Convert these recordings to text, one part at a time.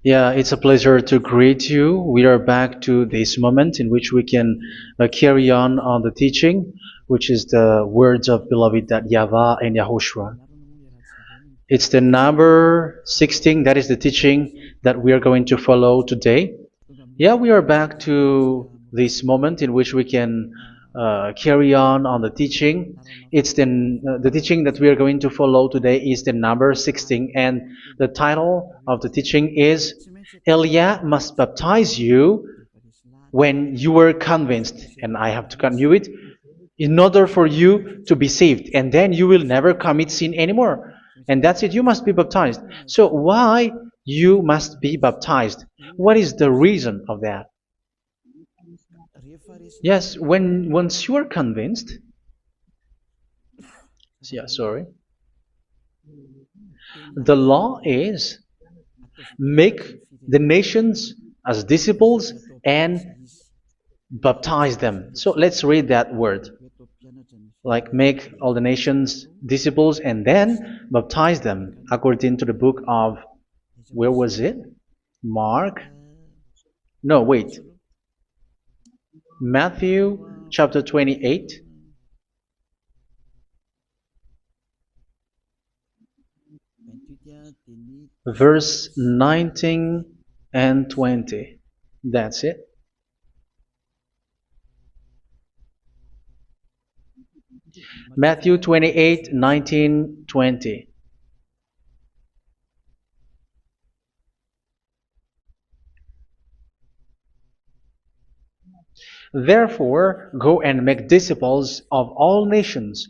Yeah, it's a pleasure to greet you. We are back to this moment in which we can carry on the teaching, which is the words of beloved that YAHVAH and YAHOSHUA. It's the number 16, that is the teaching that we are going to follow today. Yeah, we are back to this moment in which we can carry on the teaching. It's the teaching that we are going to follow today is the number 16, and the title of the teaching is Elia must baptize you when you were convinced, and I have to continue it, in order for you to be saved, and then you will never commit sin anymore. And that's it, you must be baptized. So why you must be baptized? What is the reason of that? Yes, once you are convinced, yeah, sorry, the law is make the nations as disciples and baptize them. So let's read that word. Like make all the nations disciples and then baptize them according to the book of, where was it? Mark? No, wait. Matthew chapter 28. Verse 19 and 20. That's it. Matthew 28, 19, 20. Therefore, go and make disciples of all nations.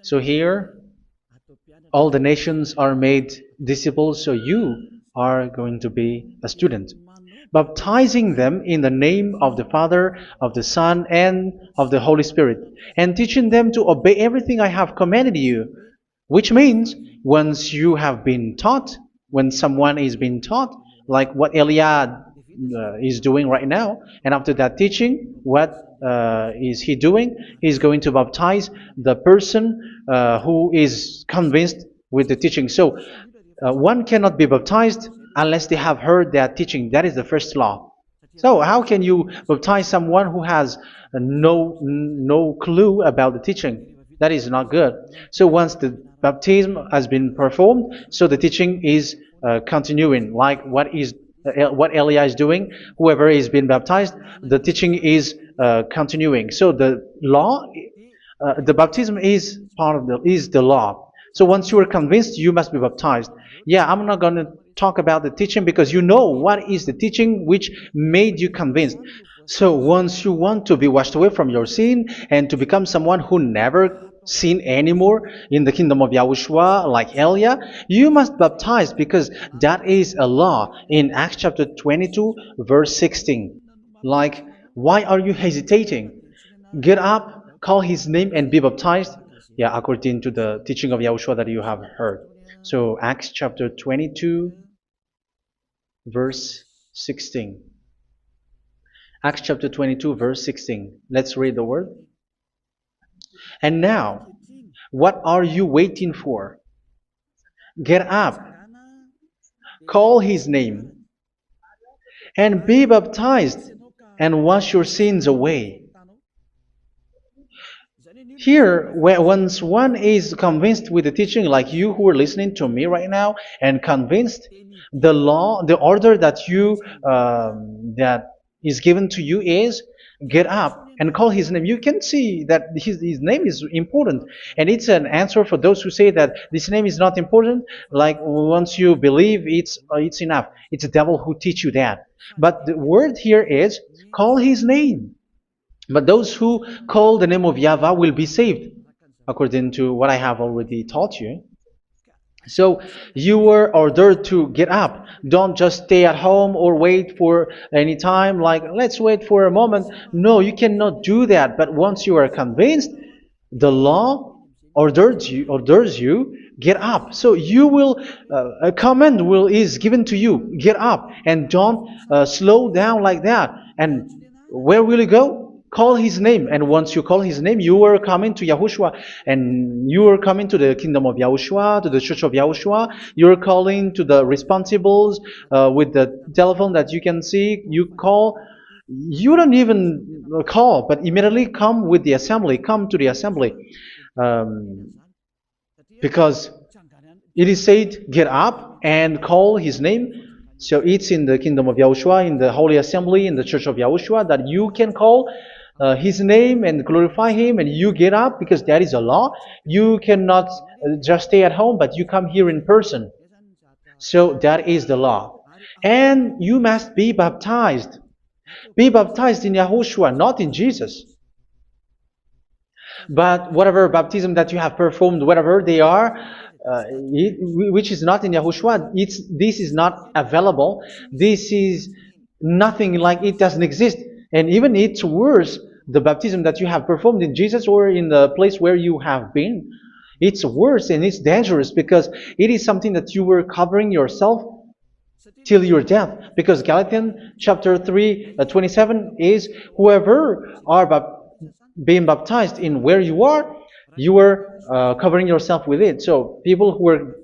So here, all the nations are made disciples, so you are going to be a student. Baptizing them in the name of the Father, of the Son, and of the Holy Spirit, and teaching them to obey everything I have commanded you. Which means, once you have been taught, when someone is being taught, like what Elia is doing right now, and after that teaching, what is he doing? He's going to baptize the person who is convinced with the teaching. So one cannot be baptized unless they have heard that teaching. That is the first law. So how can you baptize someone who has no clue about the teaching? That is not good. So once the baptism has been performed, so the teaching is continuing, like what Elia is doing. Whoever is being baptized, the teaching is continuing. So the law, the baptism is part of the law. So once you are convinced, you must be baptized. Yeah, I'm not going to talk about the teaching because you know what is the teaching which made you convinced. So once you want to be washed away from your sin and to become someone who never sin anymore in the kingdom of Yahushua, like Elia, you must baptize because that is a law in Acts chapter 22, verse 16. Like, why are you hesitating? Get up, call his name, and be baptized. Yeah, according to the teaching of Yahushua that you have heard. So Acts chapter 22, verse 16. Acts chapter 22, verse 16. Let's read the word. And now, what are you waiting for? Get up, call his name, and be baptized, and wash your sins away. Here, once one is convinced with the teaching, like you who are listening to me right now, and convinced, the law, the order that that is given to you is get up and call his name. You can see that his name is important, and it's an answer for those who say that this name is not important. Like once you believe, it's enough. It's the devil who teach you that. But the word here is call his name. But those who call the name of YAHVAH will be saved, according to what I have already taught you. So you were ordered to get up. Don't just stay at home or wait for any time, like let's wait for a moment. No, you cannot do that. But once you are convinced, the law orders you get up. So you will a command is given to you, get up, and don't slow down like that. And where will you go? call his name. And once you call his name, you are coming to Yahushua. And you are coming to the kingdom of Yahushua, to the church of Yahushua. You're calling to the responsibles with the telephone that you can see. You call. You don't even call, but immediately come with the assembly. Come to the assembly. Um, because it is said, get up and call his name. So it's in the kingdom of Yahushua, in the holy assembly, in the church of Yahushua, that you can call his name and glorify him, and you get up because that is a law. You cannot just stay at home, but you come here in person. So that is the law. And you must be baptized. Be baptized in Yahushua, not in Jesus. But whatever baptism that you have performed, whatever they are, which is not in Yahushua, this is not available. This is nothing, like it doesn't exist. And even it's worse, the baptism that you have performed in Jesus or in the place where you have been. It's worse and it's dangerous because it is something that you were covering yourself till your death. Because Galatians chapter 3, 27 is, whoever are being baptized in where you are covering yourself with it. So people who were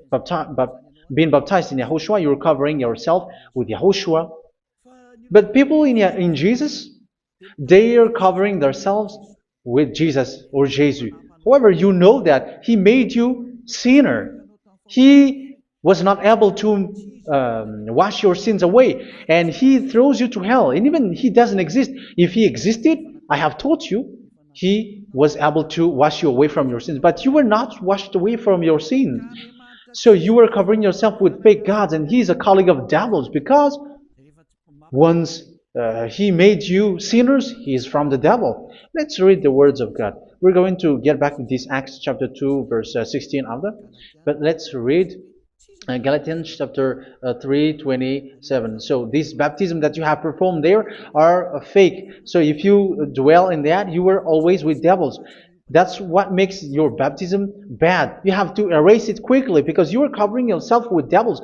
being baptized in Yahushua, you're covering yourself with Yahushua. But people in Jesus, they are covering themselves with Jesus or Jesus. However, you know that He made you sinner. He was not able to wash your sins away, and He throws you to hell. And even He doesn't exist. If He existed, I have taught you, He was able to wash you away from your sins. But you were not washed away from your sins. So you were covering yourself with fake gods, and He is a colleague of devils, because once He made you sinners, He is from the devil. Let's read the words of God. We're going to get back to this Acts chapter 2, verse 16 after. But let's read Galatians chapter 3:27. So this baptism that you have performed there are fake. So if you dwell in that, you were always with devils. That's what makes your baptism bad. You have to erase it quickly because you are covering yourself with devils.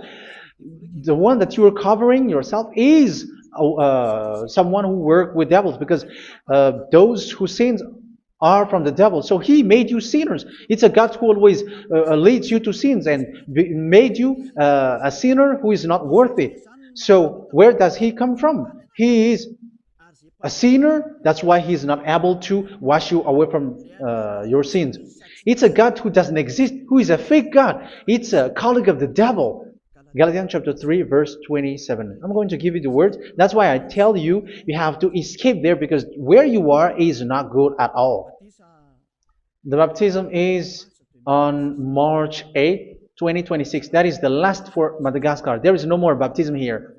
The one that you are covering yourself is someone who works with devils, because those who sin are from the devil. So He made you sinners. It's a God who always leads you to sins and made you a sinner who is not worthy. So where does He come from? He is a sinner. That's why He is not able to wash you away from your sins. It's a God who doesn't exist, who is a fake God. It's a colleague of the devil. Galatians chapter 3, verse 27. I'm going to give you the words. That's why I tell you, you have to escape there, because where you are is not good at all. The baptism is on March 8, 2026. That is the last for Madagascar. There is no more baptism here.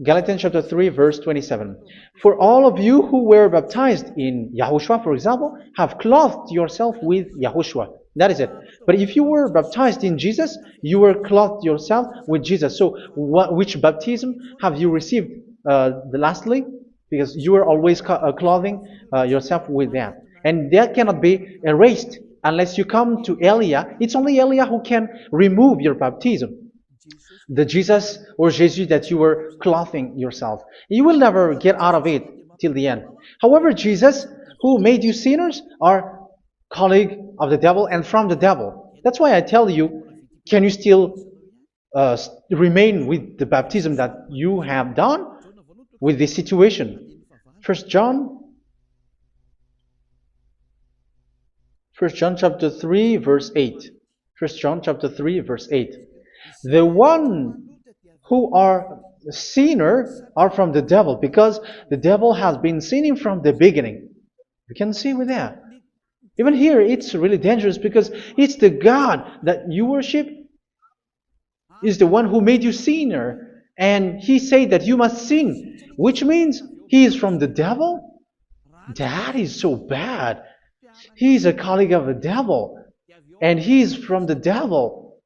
Galatians chapter 3, verse 27. For all of you who were baptized in Yahushua, for example, have clothed yourself with Yahushua. That is it. But if you were baptized in Jesus, you were clothed yourself with Jesus. So which baptism have you received lastly? Because you are always clothing yourself with that. And that cannot be erased unless you come to Elia. It's only Elia who can remove your baptism. The Jesus or Jesus that you were clothing yourself. You will never get out of it till the end. However, Jesus, who made you sinners, are colleague of the devil and from the devil. That's why I tell you, can you still remain with the baptism that you have done with this situation? First John chapter 3, verse 8. First John chapter 3, verse 8. The one who are sinner are from the devil, because the devil has been sinning from the beginning. You can see with that. Even here, it's really dangerous, because it's the God that you worship is the one who made you sinner, and He said that you must sin, which means He is from the devil. That is so bad. He is a colleague of the devil, and He is from the devil.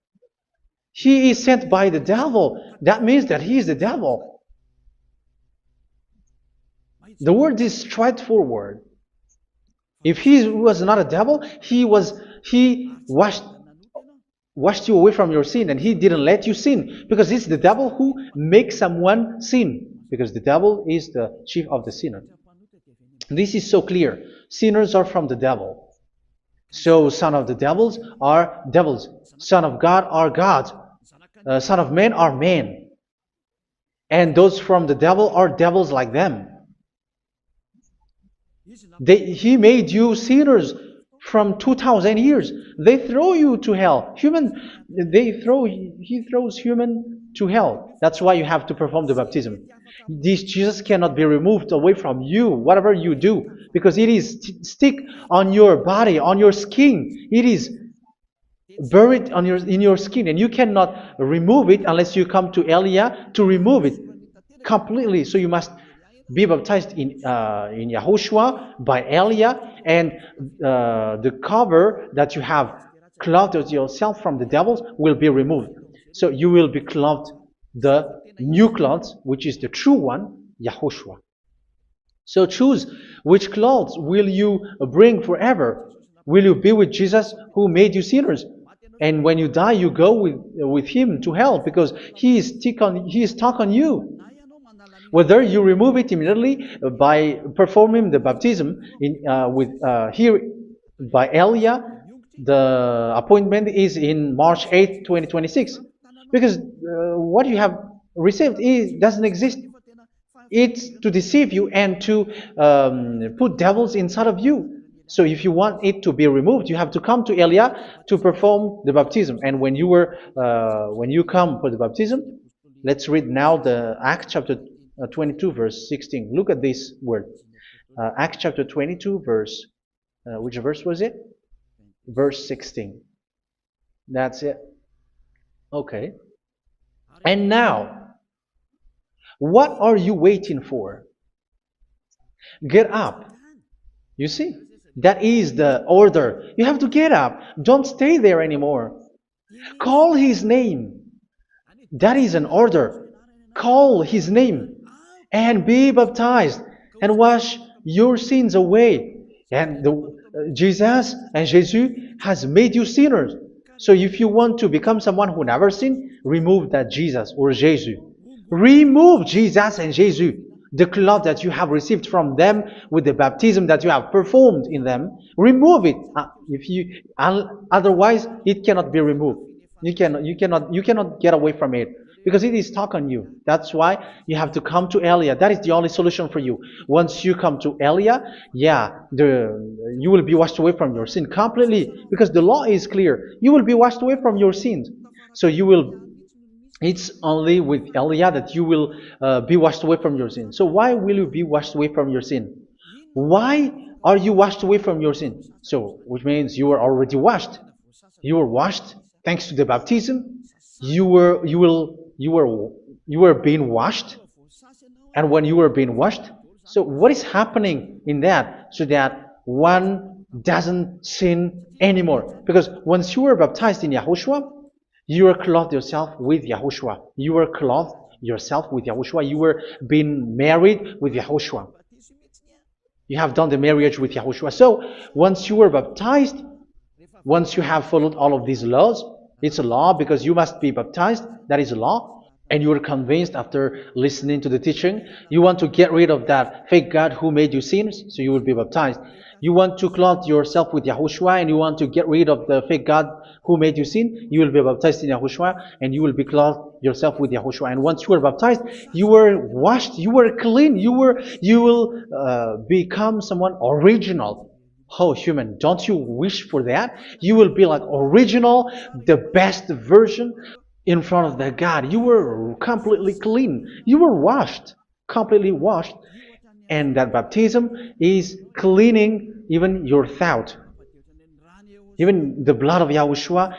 He is sent by the devil. That means that He is the devil. The word is straightforward. If He was not a devil, He washed you away from your sin, and He didn't let you sin, because it's the devil who makes someone sin, because the devil is the chief of the sinner. This is so clear. Sinners are from the devil. So son of the devils are devils. Son of God are gods. Son of men are men. And those from the devil are devils like them. He made you sinners from 2,000 years. They throw you to hell. He throws human to hell. That's why you have to perform the baptism. This Jesus cannot be removed away from you, whatever you do, because it is stick on your body, on your skin. It is buried in your skin, and you cannot remove it unless you come to Elia to remove it completely. So you must be baptized in YAHOSHUA by Elia, and the cover that you have clothed yourself from the devils will be removed. So you will be clothed the new clothes, which is the true one, YAHOSHUA. So choose which clothes will you bring forever. Will you be with Jesus who made you sinners? And when you die, you go with him to hell because he is stuck on you. Whether you remove it immediately by performing the baptism here by Elia, the appointment is in March 8, 2026. Because what you have received doesn't exist. It's to deceive you and to put devils inside of you. So if you want it to be removed, you have to come to Elia to perform the baptism. And when you come for the baptism, let's read now the Acts chapter 22 verse 16. Look at this word. Acts chapter 22 verse, which verse was it? Verse 16. That's it. Okay. And now, what are you waiting for? Get up. You see, that is the order. You have to get up. Don't stay there anymore. Call his name. That is an order. Call his name and be baptized and wash your sins away. And Jesus has made you sinners. So if you want to become someone who never sinned, remove that Jesus or Jesus. Remove Jesus and Jesus, the cloth that you have received from them with the baptism that you have performed in them. Remove it. Otherwise, it cannot be removed. You cannot get away from it because it is stuck on you. That's why you have to come to Elia. That is the only solution for you. Once you come to Elia, you will be washed away from your sin completely because the law is clear. You will be washed away from your sins. So it's only with Elia that you will be washed away from your sin. So why will you be washed away from your sin? Why are you washed away from your sin? So, which means you were already washed. You were washed thanks to the baptism. You were being washed. And when you were being washed, so what is happening in that? So that one doesn't sin anymore. Because once you were baptized in YAHOSHUA, you were clothed yourself with YAHOSHUA. You were clothed yourself with YAHOSHUA. You were being married with YAHOSHUA. You have done the marriage with YAHOSHUA. So once you were baptized, once you have followed all of these laws, it's a law because you must be baptized. That is a law. And you are convinced after listening to the teaching, you want to get rid of that fake God who made you sinners, so you will be baptized. You want to clothe yourself with YAHOSHUA and you want to get rid of the fake God who made you sin, you will be baptized in YAHOSHUA and you will be clothed yourself with YAHOSHUA. And once you are baptized, you were washed, you were clean, you will become someone original. Oh, human, don't you wish for that? You will be like original, the best version in front of the God. You were completely clean. You were washed, completely washed. And that baptism is cleaning even your thought. Even the blood of YAHOSHUA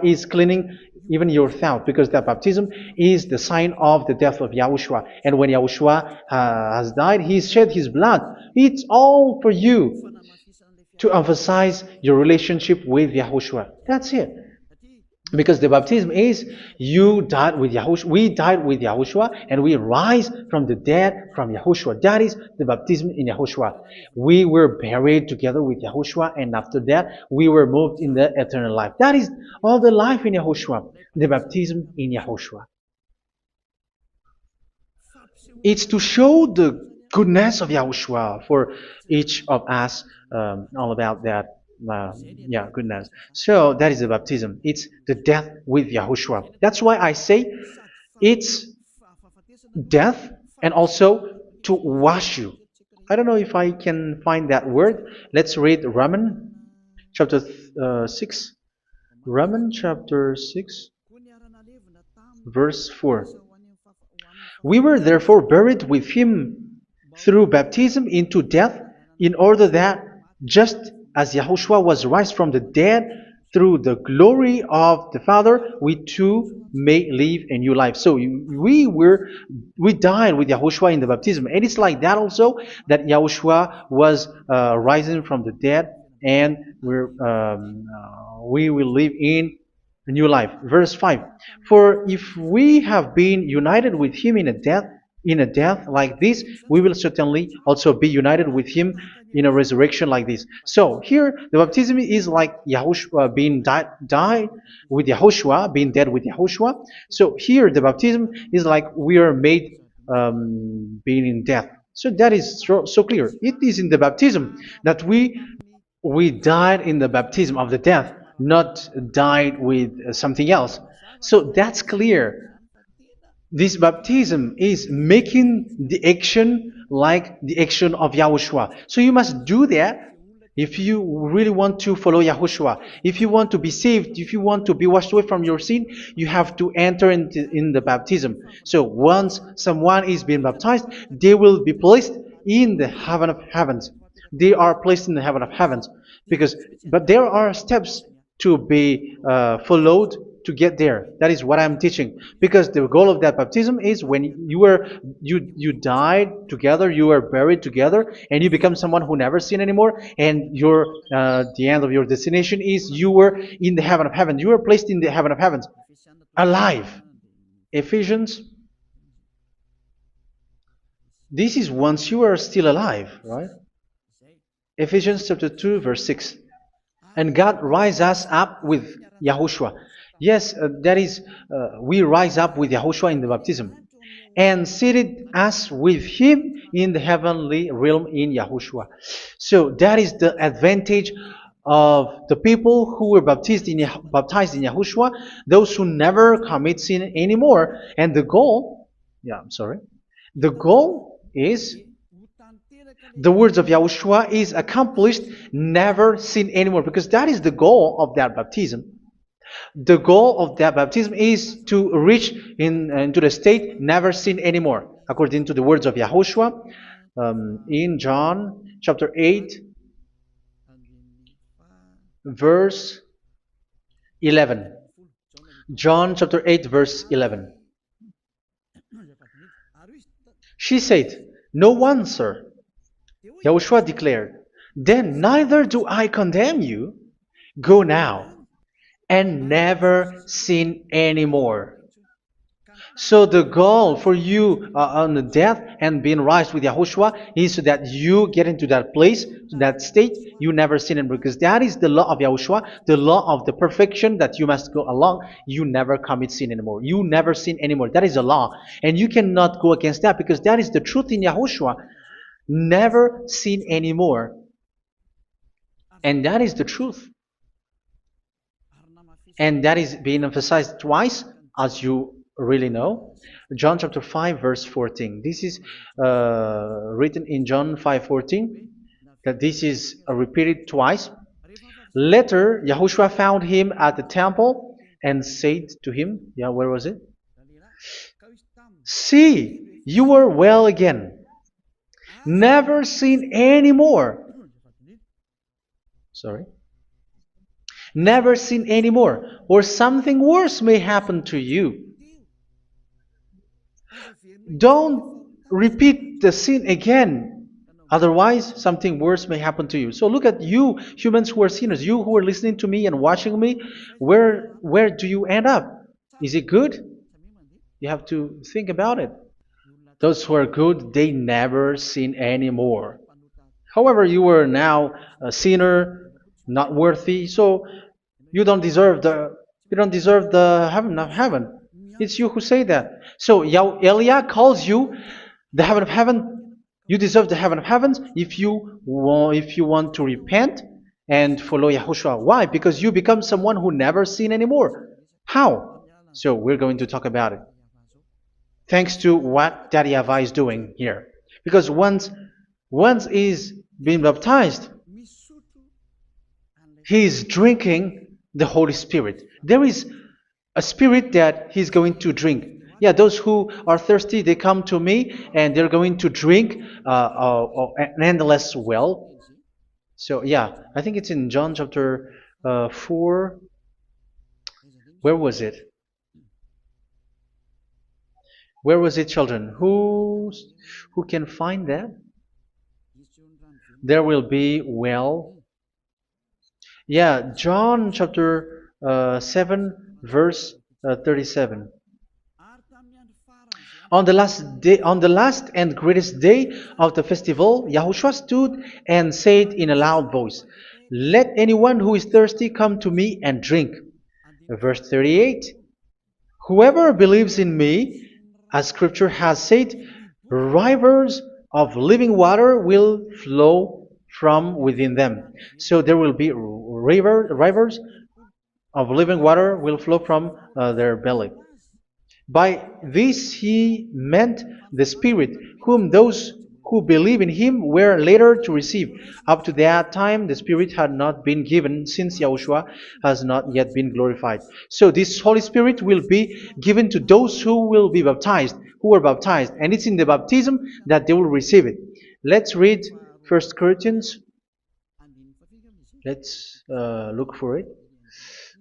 is cleaning even your thought, because that baptism is the sign of the death of YAHOSHUA. And when YAHOSHUA has died, he shed his blood. It's all for you to emphasize your relationship with YAHOSHUA. That's it. Because the baptism is you died with YAHOSHUA, we died with YAHOSHUA, and we rise from the dead from YAHOSHUA. That is the baptism in YAHOSHUA. We were buried together with YAHOSHUA, and after that we were moved in the eternal life. That is all the life in YAHOSHUA, the baptism in YAHOSHUA. It's to show the goodness of Yahushua for each of us, all about that. Yeah, goodness. So that is the baptism. It's the death with Yahushua. That's why I say it's death and also to wash you. I don't know if I can find that word. Let's read Romans chapter 6. Romans chapter 6, verse 4. We were therefore buried with him through baptism into death, in order that, just as Yahushua was raised from the dead through the glory of the Father, we too may live a new life. So we died with Yahushua in the baptism, and it's like that also that Yahushua was rising from the dead, and we will live in a new life. Verse 5. For if we have been united with him in a death like this, we will certainly also be united with him in a resurrection like this. So here the baptism is like Yahushua being died with Yahushua, being dead with Yahushua. So here the baptism is like we are made being in death. So that is so clear. It is in the baptism that we died in the baptism of the death, not died with something else. So that's clear. This baptism is making the action like the action of Yahushua. So you must do that if you really want to follow Yahushua. If you want to be saved, if you want to be washed away from your sin, you have to enter in the baptism. So once someone is being baptized, they will be placed in the heaven of heavens. They are placed in the heaven of heavens, but there are steps to be followed to get there. That is what I'm teaching, because the goal of that baptism is when you died together, you were buried together, and you become someone who never sin anymore, and the end of your destination is you were in the heaven of heaven. You were placed in the heaven of heavens, alive. Ephesians. This is once you are still alive, right? Ephesians chapter 2, verse 6. And God rise us up with Yahushua. Yes, that is, we rise up with Yahushua in the baptism. And seated us with him in the heavenly realm in Yahushua. So that is the advantage of the people who were baptized in Yahushua, those who never commit sin anymore. And the goal, the goal is the words of Yahushua is accomplished, never sin anymore, because that is the goal of that baptism. The goal of that baptism is to reach into the state never sin anymore, according to the words of Yahushua in John chapter 8, verse 11. John chapter 8, verse 11. She said, "No one, sir." Yahushua declared, "Then neither do I condemn you. Go now and never sin anymore." So the goal for you on the death and being raised with Yahushua is so that you get into that place, that state, you never sin anymore. Because that is the law of Yahushua, the law of the perfection that you must go along. You never commit sin anymore. You never sin anymore. That is a law. And you cannot go against that, because that is the truth in Yahushua. Never sin anymore. And that is the truth. And that is being emphasized twice, as you really know. John chapter 5, verse 14. This is written in John 5:14, that this is repeated twice. Later, Yahushua found him at the temple and said to him, where was it? "See, you are well again. Never sin anymore." Never sin anymore, or something worse may happen to you. Don't repeat the sin again. Otherwise, something worse may happen to you. So look at you, humans who are sinners, you who are listening to me and watching me. Where do you end up? Is it good? You have to think about it. Those who are good, they never sin anymore. However, you are now a sinner, not worthy, so you don't deserve the heaven of heaven. It's you who say that. So Eliah calls you the heaven of heaven You deserve the heaven of heavens if you want to repent and follow Yahushua. Why? Because you become someone who never sin anymore. How? So we're going to talk about it. Thanks to what Daddy YAHVAH is doing here. Because once he's been baptized, he is drinking the Holy Spirit. There is a spirit that he's going to drink. Yeah, those who are thirsty, they come to me and they're going to drink an endless well. So yeah, I think it's in John chapter 4. Where was it? Where was it, children? Who can find that? There will be well. Yeah, John chapter 7, verse 37. On the last and greatest day of the festival, Yahushua stood and said in a loud voice, "Let anyone who is thirsty come to me and drink." Verse 38, "Whoever believes in me, as scripture has said, rivers of living water will flow from within them." So there will be rivers of living water will flow from their belly. By this he meant the Spirit, whom those who believe in him were later to receive. Up to that time, the Spirit had not been given, since Yahushua has not yet been glorified. So this Holy Spirit will be given to those who will be baptized, who are baptized, and it's in the baptism that they will receive it. Let's read 1 Corinthians. Let's look for it.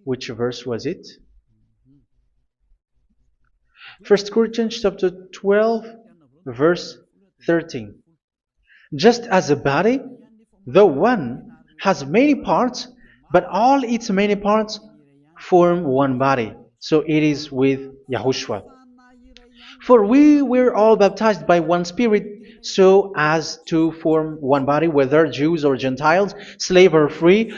Which verse was it? 1 Corinthians chapter 12, verse 13. Just as a body, though one, has many parts, but all its many parts form one body. So it is with Yahushua. For we were all baptized by one Spirit, so as to form one body, whether Jews or Gentiles, slave or free,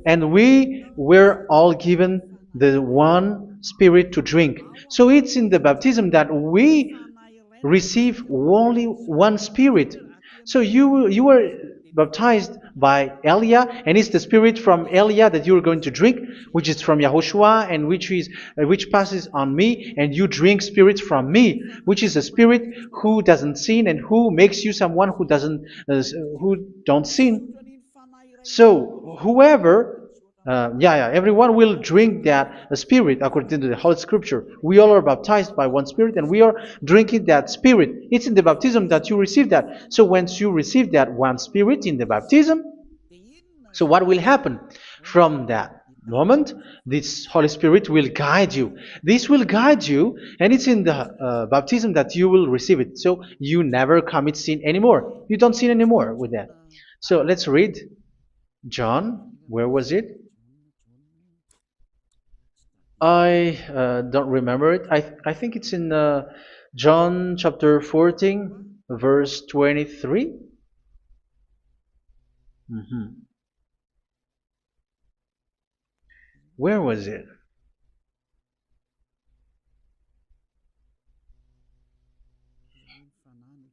and we were all given the one Spirit to drink. So it's in the baptism that we receive only one Spirit. So you were baptized by Elia, and it's the Spirit from Elia that you are going to drink, which is from Yahushua, and which passes on me, and you drink Spirit from me, which is a Spirit who doesn't sin and who makes you someone who don't sin. So whoever everyone will drink that Spirit according to the Holy Scripture. We all are baptized by one Spirit, and we are drinking that Spirit. It's in the baptism that you receive that. So once you receive that one Spirit in the baptism, so what will happen? From that moment, this Holy Spirit will guide you. This will guide you, and it's in the baptism that you will receive it. So you never commit sin anymore. You don't sin anymore with that. So let's read John. Where was it? I don't remember it. I think it's in John chapter 14, verse 23. Where was it?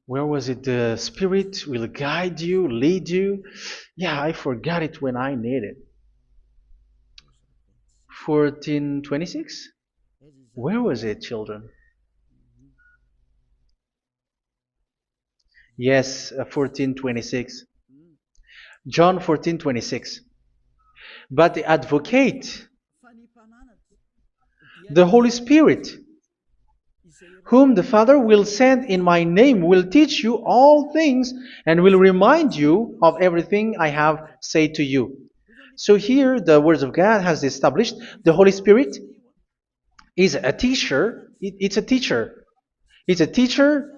Where was it? The Spirit will guide you, lead you. Yeah, I forgot it when I need it. 14:26? Where was it, children? Yes, 14:26. John 14:26. But the advocate, the Holy Spirit, whom the Father will send in my name, will teach you all things and will remind you of everything I have said to you. So here the words of God has established the Holy Spirit is a teacher. It's a teacher. It's a teacher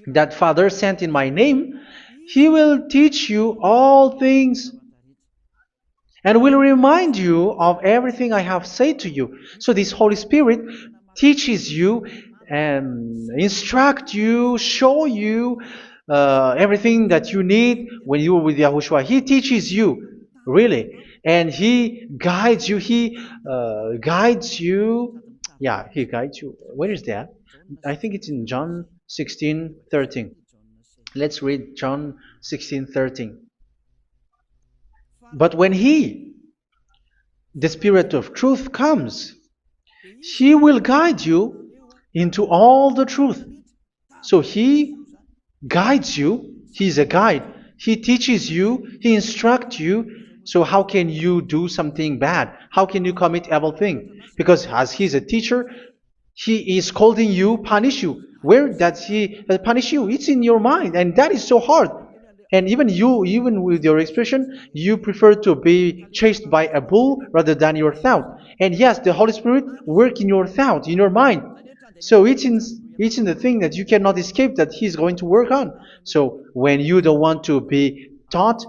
that Father sent in my name. He will teach you all things and will remind you of everything I have said to you. So this Holy Spirit teaches you and instruct you, show you everything that you need when you are with Yahushua. He teaches you, really. And He guides you. He guides you. Yeah, He guides you. Where is that? I think it's in John 16:13. Let's read John 16:13. But when He, the Spirit of truth, comes, He will guide you into all the truth. So He guides you. He's a guide. He teaches you. He instructs you. So how can you do something bad? How can you commit evil thing? Because as He's a teacher, He is scolding you, punish you. Where does He punish you? It's in your mind, and that is so hard. And even you, even with your expression, you prefer to be chased by a bull rather than your thought. And yes, the Holy Spirit work in your thought, in your mind. So it's in the thing that you cannot escape that He's going to work on. So when you don't want to be taught,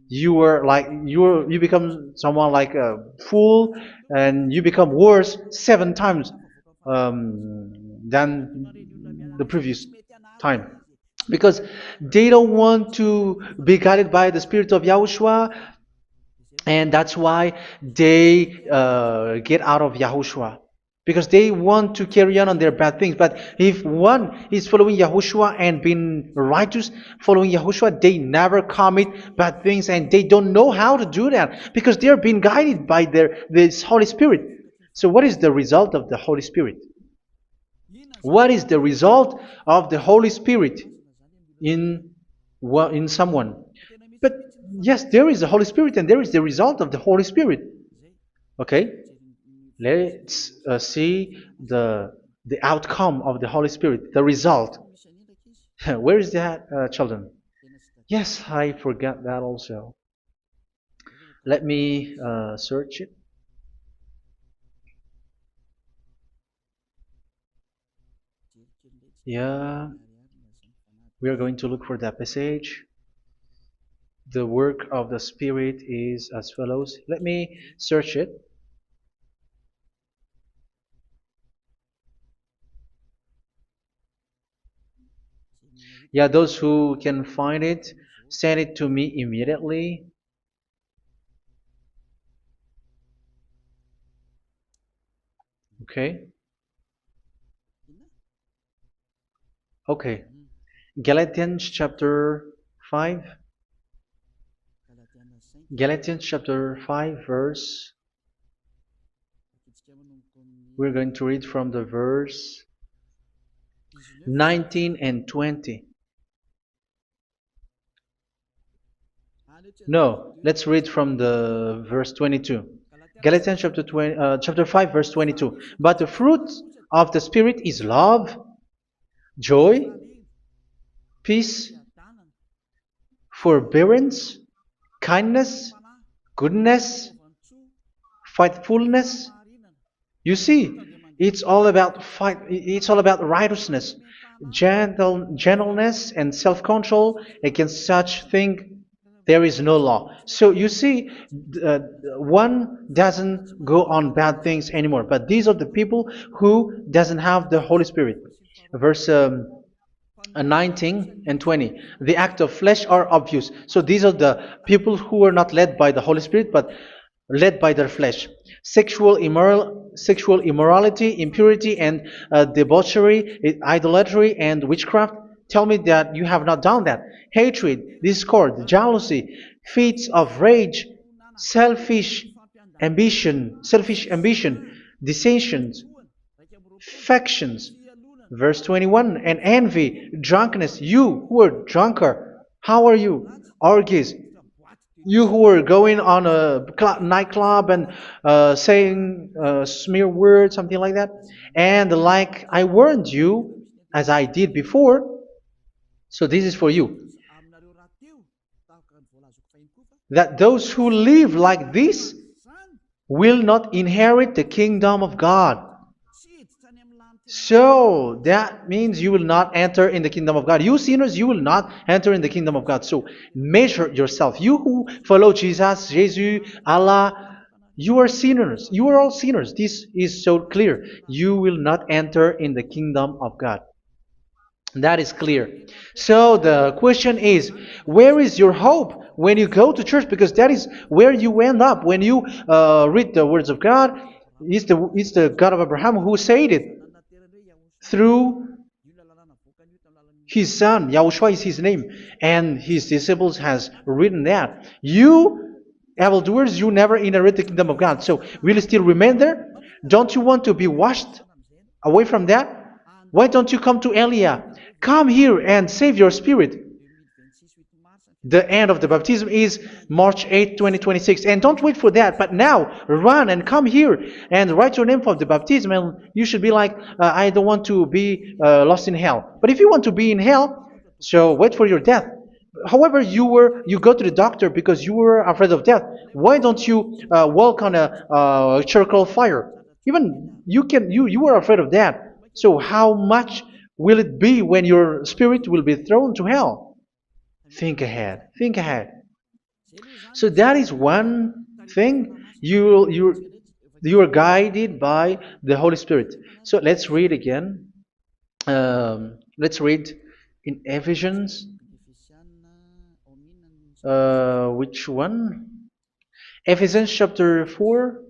you become someone like a fool, and you become worse 7 times than the previous time, because they don't want to be guided by the Spirit of Yahushua, and that's why they get out of Yahushua, because they want to carry on their bad things. But if one is following Yahushua and being righteous, following Yahushua, they never commit bad things, and they don't know how to do that because they're being guided by this Holy Spirit. So what is the result of the Holy Spirit? What is the result of the Holy Spirit in someone? But yes, there is the Holy Spirit, and there is the result of the Holy Spirit. Okay, let's see the outcome of the Holy Spirit, the result. Where is that, children? Yes, I forgot that also. Let me search it. Yeah, we are going to look for that passage. The work of the Spirit is as follows. Let me search it. Yeah, those who can find it, send it to me immediately. Okay. Okay. Galatians chapter 5. Galatians chapter 5 verse. We're going to read from the verse 19 and 20. No, let's read from the verse 22. Galatians chapter 5 verse 22. But the fruit of the Spirit is love, joy, peace, forbearance, kindness, goodness, faithfulness. You see, it's all about fight. It's all about righteousness, gentleness, and self-control. Against such thing, there is no law. So you see, one doesn't go on bad things anymore. But these are the people who doesn't have the Holy Spirit. Verse 19 and 20. The act of flesh are obvious. So these are the people who are not led by the Holy Spirit, but led by their flesh. Sexual immorality, impurity, and debauchery, idolatry, and witchcraft. Tell me that you have not done that. Hatred, discord, jealousy, fits of rage, selfish ambition, dissensions, factions. Verse 21, and envy, drunkenness. You who are drunkard, how are you? Orgies. You who are going on a nightclub and saying smear words, something like that. And like I warned you, as I did before, so this is for you, that those who live like this will not inherit the kingdom of God. So that means you will not enter in the kingdom of God. You sinners, you will not enter in the kingdom of God. So measure yourself. You who follow Jesus, Allah, you are sinners. You are all sinners. This is so clear. You will not enter in the kingdom of God. That is clear. So the question is, where is your hope when you go to church? Because that is where you end up when you read the words of God. It's the God of Abraham who said it. Through His son, Yahushua is his name, and his disciples has written that. You evildoers, you never inherit the kingdom of God. So will you still remain there? Don't you want to be washed away from that? Why don't you come to Elia? Come here and save your spirit. The end of the baptism is March 8th, 2026. And don't wait for that, but now run and come here and write your name for the baptism. And you should be like, I don't want to be lost in hell. But if you want to be in hell, so wait for your death. However, you go to the doctor because you were afraid of death. Why don't you walk on a charcoal fire? Even you were afraid of that. So how much will it be when your spirit will be thrown to hell? Think ahead. Think ahead. So that is one thing. You are guided by the Holy Spirit. So let's read again. Let's read in Ephesians. Which one? Ephesians chapter 4.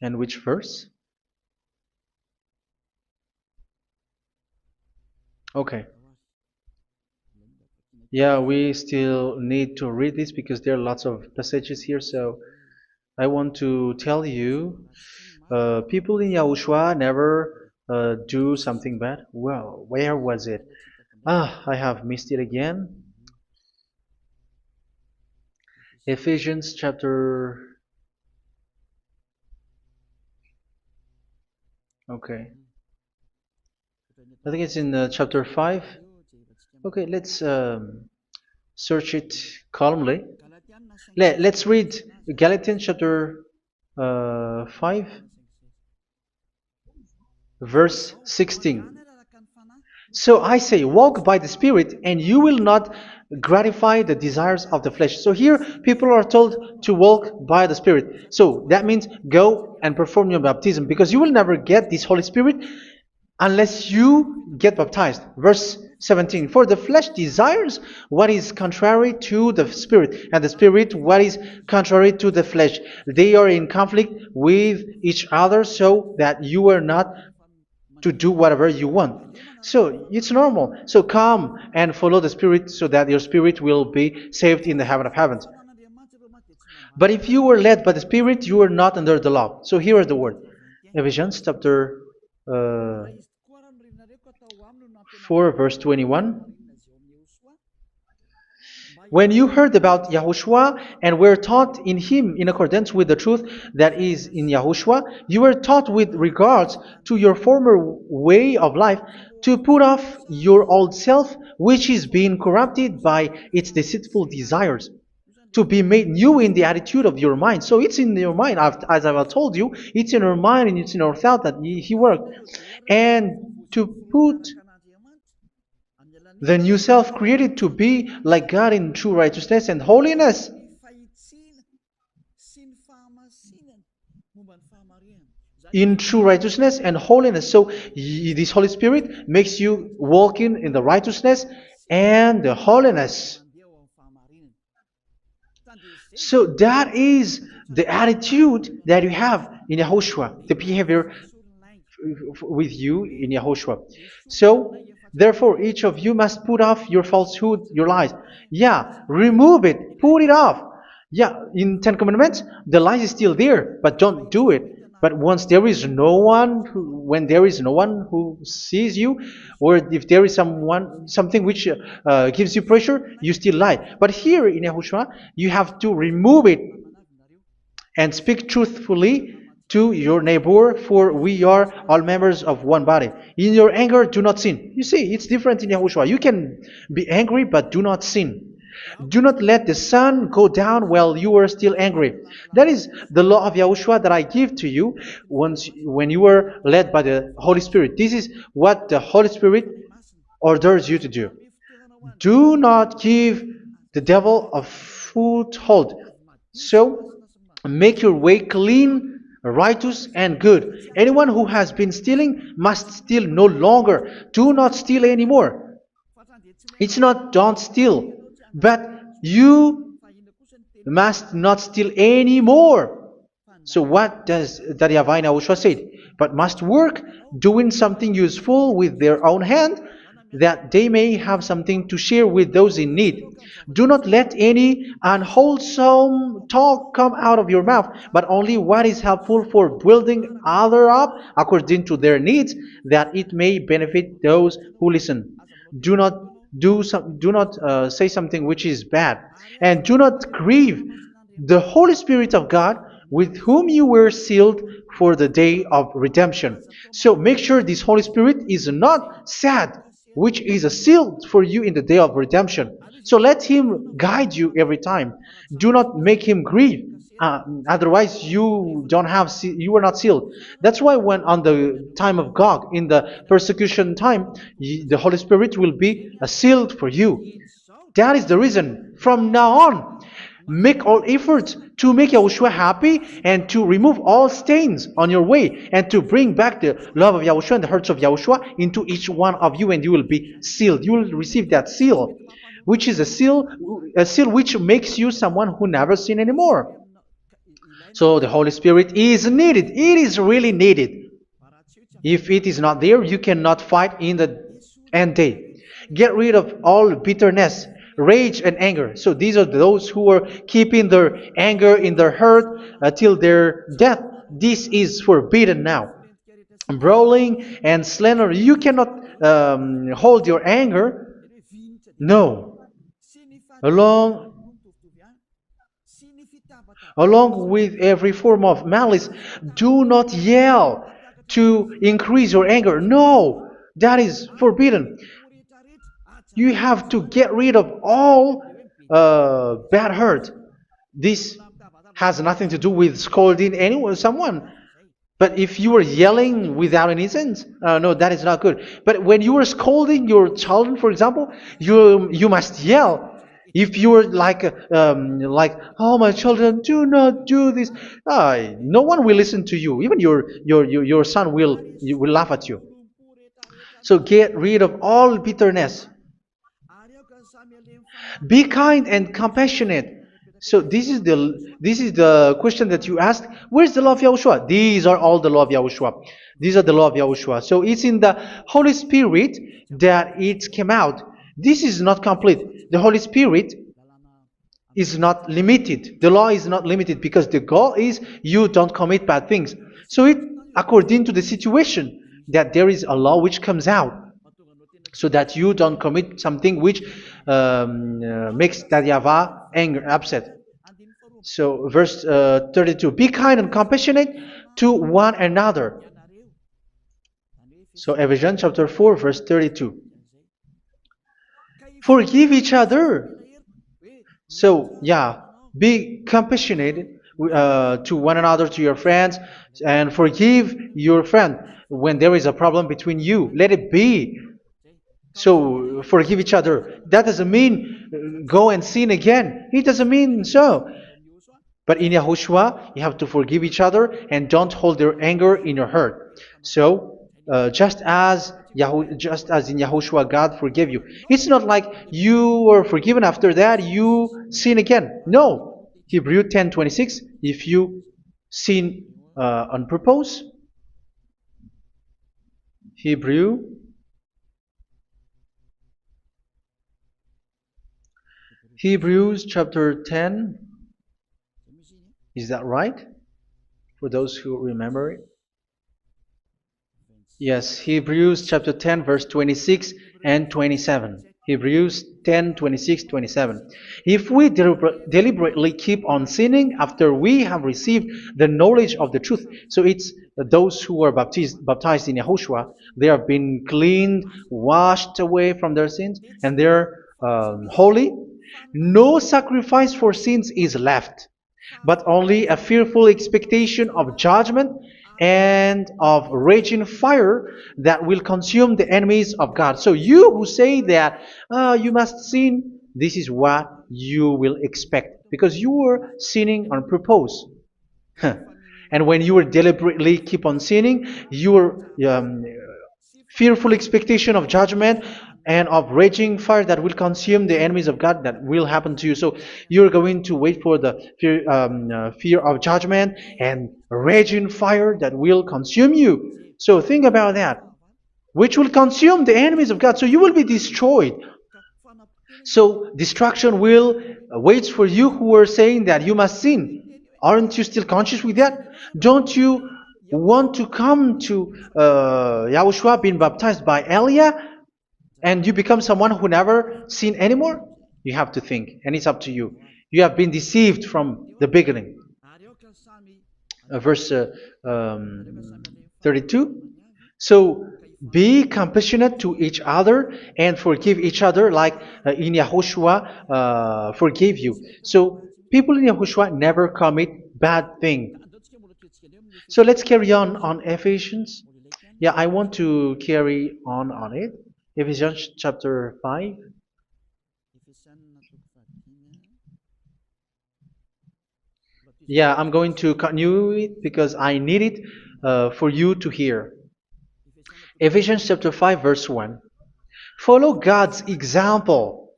And which verse? Okay. Yeah, we still need to read this because there are lots of passages here. So I want to tell you, people in Yahushua never do something bad. Well, where was it? I have missed it again. Ephesians chapter. Okay. I think it's in chapter 5. Okay, let's search it calmly. Let's read Galatians chapter 5, verse 16. So I say, walk by the Spirit, and you will not gratify the desires of the flesh. So here, people are told to walk by the Spirit. So that means go and perform your baptism, because you will never get this Holy Spirit unless you get baptized. Verse 17. For the flesh desires what is contrary to the Spirit, and the Spirit what is contrary to the flesh. They are in conflict with each other, so that you are not to do whatever you want. So it's normal. So come and follow the Spirit so that your spirit will be saved in the heaven of heavens. But if you were led by the Spirit, you are not under the law. So here is the word. Ephesians chapter 4 verse 21. When you heard about Yahushua and were taught in him in accordance with the truth that is in Yahushua, you were taught with regards to your former way of life to put off your old self, which is being corrupted by its deceitful desires, to be made new in the attitude of your mind. So it's in your mind, as I've told you, it's in your mind and it's in your thought that he worked. And to put the new self created to be like God in true righteousness and holiness. In true righteousness and holiness. So this Holy Spirit makes you walk in the righteousness and the holiness. So that is the attitude that you have in Yahushua, the behavior with you in Yahushua. So therefore, each of you must put off your falsehood, your lies. Yeah, remove it, put it off. Yeah, in Ten Commandments, the lies is still there, but don't do it. But once there is no one, when there is no one who sees you, or if there is something which gives you pressure, you still lie. But here in Yahushua, you have to remove it and speak truthfully to your neighbor, for we are all members of one body. In your anger, do not sin. You see, it's different in Yahushua. You can be angry, but do not sin. Do not let the sun go down while you are still angry. That is the law of Yahushua that I give to you when you were led by the Holy Spirit. This is what the Holy Spirit orders you to do. Do not give the devil a foothold. So, make your way clean, righteous, and good. Anyone who has been stealing must steal no longer. Do not steal anymore. It's not don't steal, but you must not steal anymore. So what does Daddy Yahweh Yahushua said? But must work doing something useful with their own hand, that they may have something to share with those in need. Do not let any unwholesome talk come out of your mouth, but only what is helpful for building others up according to their needs, that it may benefit those who listen. Do not do not say something which is bad, and do not grieve the Holy Spirit of God, with whom you were sealed for the day of redemption. So make sure this Holy Spirit is not sad, which is a seal for you in the day of redemption. So let Him guide you every time. Do not make Him grieve. Otherwise, you don't have you are not sealed. That's why when on the time of God, in the persecution time, the Holy Spirit will be sealed for you. That is the reason. From now on, make all efforts to make Yahushua happy and to remove all stains on your way and to bring back the love of Yahushua and the hearts of Yahushua into each one of you, and you will be sealed. You will receive that seal, which is a seal which makes you someone who never sin anymore. So the Holy Spirit is needed. It is really needed. If it is not there, you cannot fight in the end day. Get rid of all bitterness, rage, and anger. So these are those who are keeping their anger in their heart till their death. This is forbidden now. Brawling and slander. You cannot hold your anger. No. Along Along with every form of malice, do not yell to increase your anger. No, that is forbidden. You have to get rid of all bad hurt. This has nothing to do with scolding anyone, someone. But if you are yelling without any sense, no, that is not good. But when you are scolding your children, for example, you must yell. If you are like, oh my children, do not do this, no one will listen to you. Even your son will laugh at you. So get rid of all bitterness. Be kind and compassionate. So this is the question that you asked. Where's the law of Yahushua? These are all the law of Yahushua. These are the law of Yahushua. So it's in the Holy Spirit that it came out. This is not complete. The Holy Spirit is not limited. The law is not limited because the goal is you don't commit bad things. So it according to the situation that there is a law which comes out, so that you don't commit something which makes that Yahweh anger, upset. So verse 32, be kind and compassionate to one another. So Ephesians chapter 4 verse 32. Forgive each other. So yeah, be compassionate to one another, to your friends, and forgive your friend when there is a problem between you. Let it be. So forgive each other. That doesn't mean go and sin again. It doesn't mean so. But in Yahushua, you have to forgive each other and don't hold your anger in your heart. So just as in Yahushua, God forgave you. It's not like you were forgiven after that you sin again. No. Hebrew 10:26. If you sin on purpose, Hebrews chapter 10. Is that right? For those who remember it. Yes, Hebrews chapter 10 verse 26 and 27. Hebrews 10, 26, 27. If we deliberately keep on sinning after we have received the knowledge of the truth, so it's those who are baptized in Yahushua, they have been cleaned, washed away from their sins, and they're holy. No sacrifice for sins is left, but only a fearful expectation of judgment and of raging fire that will consume the enemies of God. So you who say that you must sin, this is what you will expect, because you were sinning on purpose. And when you will deliberately keep on sinning, your fearful expectation of judgment and of raging fire that will consume the enemies of God that will happen to you. So you're going to wait for the fear of judgment and raging fire that will consume you. So think about that, which will consume the enemies of God. So you will be destroyed. So destruction will wait for you who are saying that you must sin. Aren't you still conscious with that? Don't you want to come to Yahushua being baptized by Elia and you become someone who never sinned anymore? You have to think, and it's up to you. You have been deceived from the beginning. Verse 32. So be compassionate to each other and forgive each other like in Yahushua forgave you. So people in Yahushua never commit bad thing. So let's carry on Ephesians. Yeah, I want to carry on it. Ephesians chapter 5. Yeah, I'm going to continue it because I need it for you to hear. Ephesians chapter 5 verse 1. Follow God's example.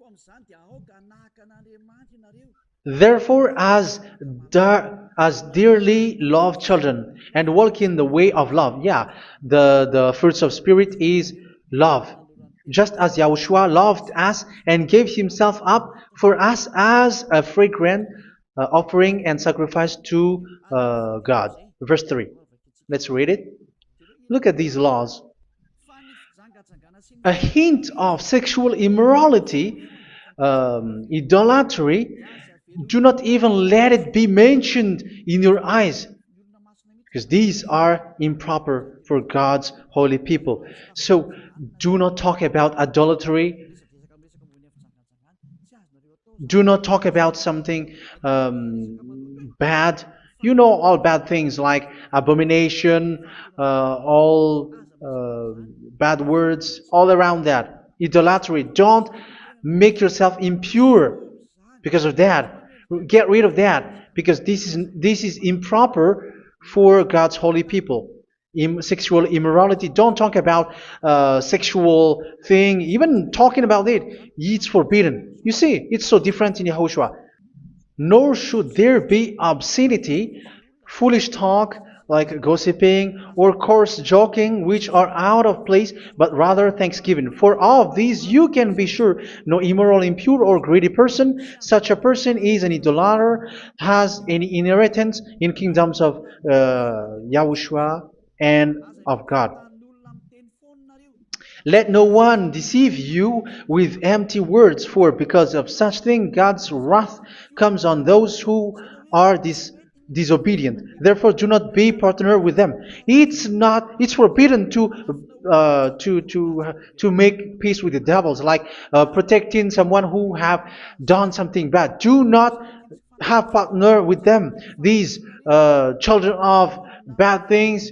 Therefore, as dearly loved children, and walk in the way of love. Yeah, the fruits of spirit is love. Just as Yahushua loved us and gave himself up for us as a fragrant offering and sacrifice to God. Verse 3. Let's read it. Look at these laws. A hint of sexual immorality, idolatry, do not even let it be mentioned in your eyes, because these are improper for God's holy people. So do not talk about idolatry. Do not talk about something bad. You know all bad things like abomination, all bad words, all around that. Idolatry. Don't make yourself impure because of that. Get rid of that because this is improper for God's holy people. Sexual immorality. Don't talk about sexual thing. Even talking about it's forbidden. You see, it's so different in Yahushua. Nor should there be obscenity, foolish talk like gossiping or coarse joking, which are out of place, but rather thanksgiving. For of these you can be sure: no immoral, impure, or greedy person, such a person is an idolater, has any inheritance in kingdoms of Yahushua and of God. Let no one deceive you with empty words, for because of such thing God's wrath comes on those who are disobedient. Therefore, do not be partner with them. It's forbidden to make peace with the devils, like protecting someone who have done something bad. Do not have partner with them. These children of bad things.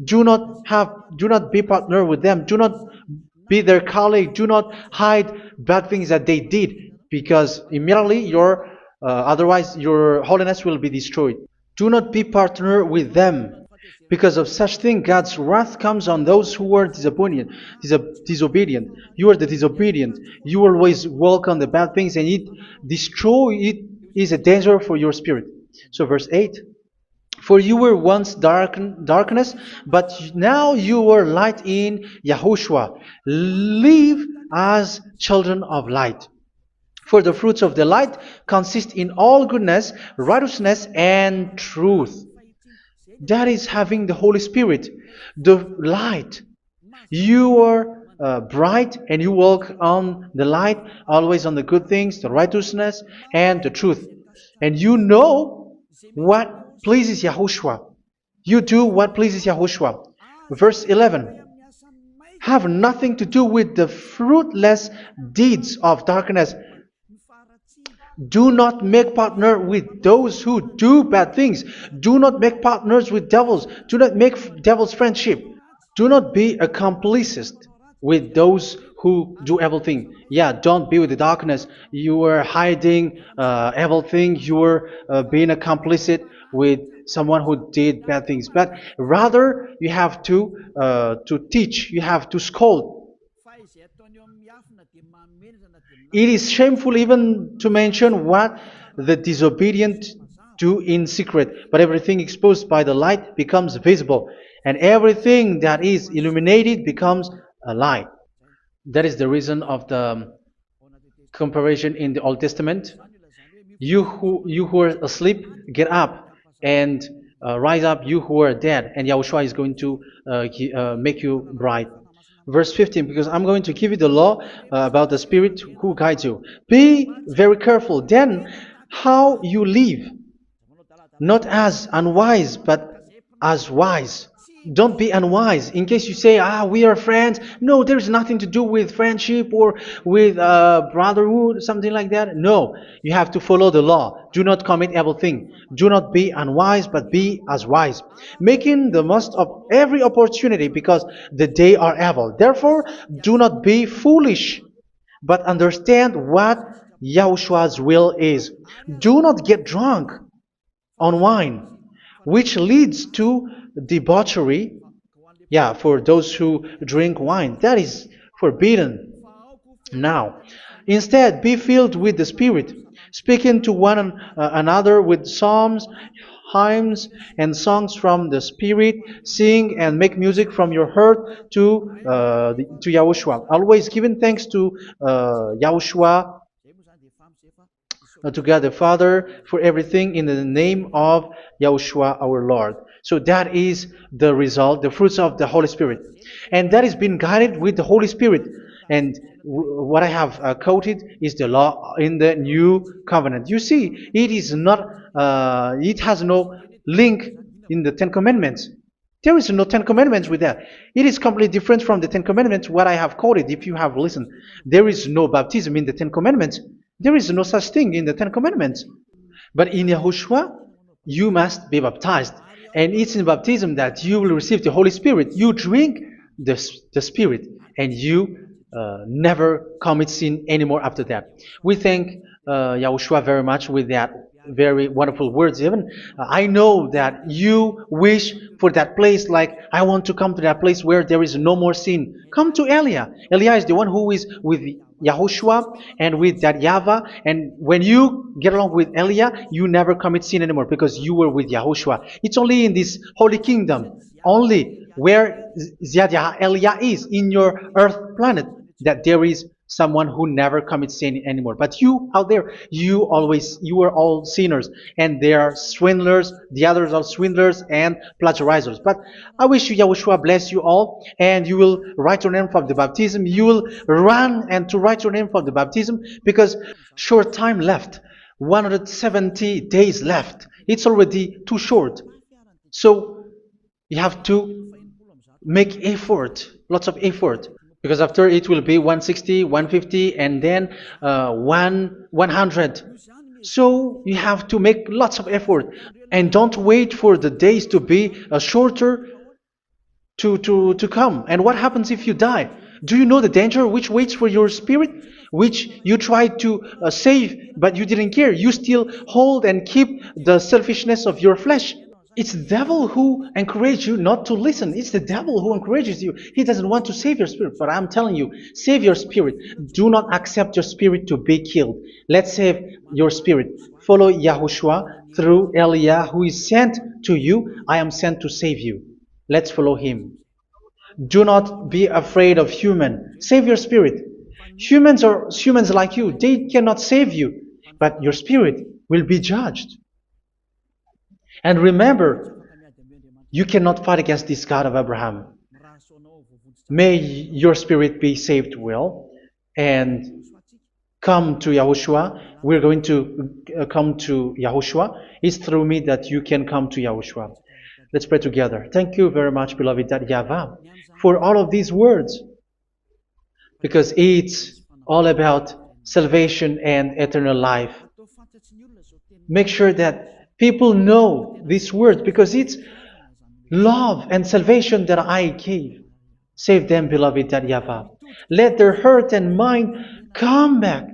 Do not be partner with them. Do not be their colleague. Do not hide bad things that they did, because immediately otherwise your holiness will be destroyed. Do not be partner with them. Because of such thing, God's wrath comes on those who are disobedient. Disobedient. You are the disobedient. You always walk on the bad things, and it is a danger for your spirit. So verse 8. For you were once darkness, but now you are light in Yahushua. Live as children of light. For the fruits of the light consist in all goodness, righteousness, and truth. That is having the Holy Spirit, the light. You are bright and you walk on the light, always on the good things, the righteousness, and the truth. And you know what pleases Yahushua. You do what pleases Yahushua. Verse 11. Have nothing to do with the fruitless deeds of darkness. Do not make partner with those who do bad things. Do not make partners with devils. Do not make devils friendship. Do not be accomplices with those who do evil thing. Yeah, don't be with the darkness. You are hiding evil thing. You are being complicit with someone who did bad things. But rather, you have to teach. You have to scold. It is shameful even to mention what the disobedient do in secret, but everything exposed by the light becomes visible, and everything that is illuminated becomes a light. That is the reason of the comparison in the Old Testament. You who are asleep, get up and rise up, you who are dead, and Yahushua is going to make you bright. Verse 15, because I'm going to give you the law about the Spirit who guides you. Be very careful then how you live, not as unwise, but as wise. Don't be unwise. In case you say, we are friends. No, there's nothing to do with friendship or with brotherhood, something like that. No, you have to follow the law. Do not commit evil thing. Do not be unwise, but be as wise, making the most of every opportunity, because the day are evil. Therefore, do not be foolish, but understand what Yahushua's will is. Do not get drunk on wine, which leads to debauchery. Yeah, for those who drink wine, that is forbidden now. Instead, be filled with the Spirit, speaking to one another with psalms, hymns, and songs from the Spirit. Sing and make music from your heart to Yahushua, always giving thanks to Yahushua, to God the Father, for everything in the name of Yahushua our Lord. So that is the result, the fruits of the Holy Spirit. And that is being guided with the Holy Spirit. And what I have quoted is the law in the new covenant. You see, it is not, it has no link in the Ten Commandments. There is no Ten Commandments with that. It is completely different from the Ten Commandments, what I have quoted, if you have listened. There is no baptism in the Ten Commandments. There is no such thing in the Ten Commandments. But in Yahushua, you must be baptized. And it's in baptism that you will receive the Holy Spirit. You drink the Spirit, and you never commit sin anymore after that. We thank Yahushua very much with that very wonderful words. Even I know that you wish for that place, like, I want to come to that place where there is no more sin. Come to Elia. Elia is the one who is with Yahushua and with that YAHVAH, and when you get along with Elia, you never commit sin anymore because you were with Yahushua. It's only in this holy kingdom, only where Elia is, in your earth planet, that there is someone who never commits sin anymore. But you out there, you are all sinners, and they are swindlers. The others are swindlers and plagiarizers. But I wish you, Yahushua, bless you all, and you will write your name for the baptism. You will run and to write your name for the baptism, because short time left, 170 days left. It's already too short. So you have to make effort, lots of effort, because after it will be 160, 150, and then 100. So you have to make lots of effort, and don't wait for the days to be shorter to come. And what happens if you die? Do you know the danger which waits for your spirit, which you tried to save, but you didn't care? You still hold and keep the selfishness of your flesh. It's the devil who encourages you not to listen. It's the devil who encourages you. He doesn't want to save your spirit. But I'm telling you, save your spirit. Do not accept your spirit to be killed. Let's save your spirit. Follow Yahushua through Elia, who is sent to you. I am sent to save you. Let's follow him. Do not be afraid of human. Save your spirit. Humans are humans like you. They cannot save you. But your spirit will be judged. And remember, you cannot fight against this God of Abraham. May your spirit be saved well and come to Yahushua. We're going to come to Yahushua. It's through me that you can come to Yahushua. Let's pray together. Thank you very much, beloved YAHVAH, for all of these words, because it's all about salvation and eternal life. Make sure that people know these words, because it's love and salvation that I gave. Save them, beloved YAHVAH. Let their heart and mind come back,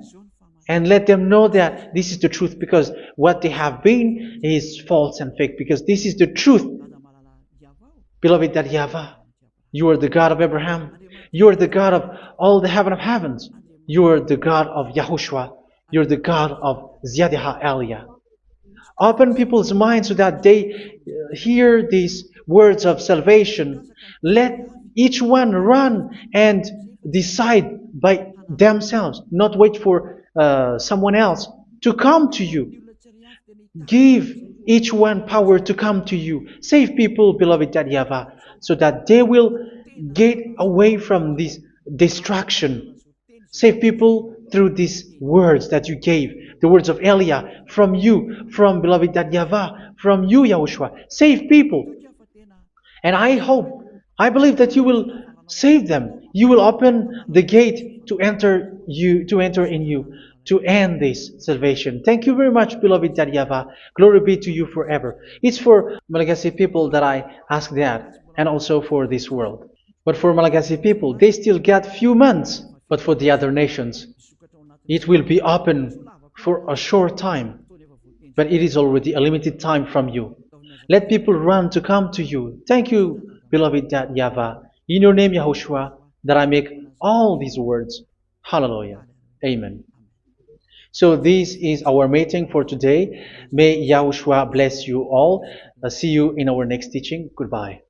and let them know that this is the truth, because what they have been is false and fake, because this is the truth. Beloved YAHVAH, you are the God of Abraham. You are the God of all the heaven of heavens. You're the God of Yahushua. You're the God of Ziyadha Aliyah. Open people's minds so that they hear these words of salvation. Let each one run and decide by themselves, not wait for someone else to come to you. Give each one power to come to you. Save people, beloved YAHVAH, so that they will get away from this distraction. Save people through these words that you gave, the words of Elia, from you, from beloved YAHVAH, from you, Yahushua. Save people. And I hope, I believe that you will save them. You will open the gate to enter in you, to end this salvation. Thank you very much, beloved YAHVAH. Glory be to you forever. It's for Malagasy people that I ask that, and also for this world. But for Malagasy people, they still get few months. But for the other nations, it will be open for a short time. But it is already a limited time from you. Let people run to come to you. Thank you, beloved YAHVAH. In your name, Yahushua, that I make all these words. Hallelujah. Amen. So this is our meeting for today. May Yahushua bless you all. See you in our next teaching. Goodbye.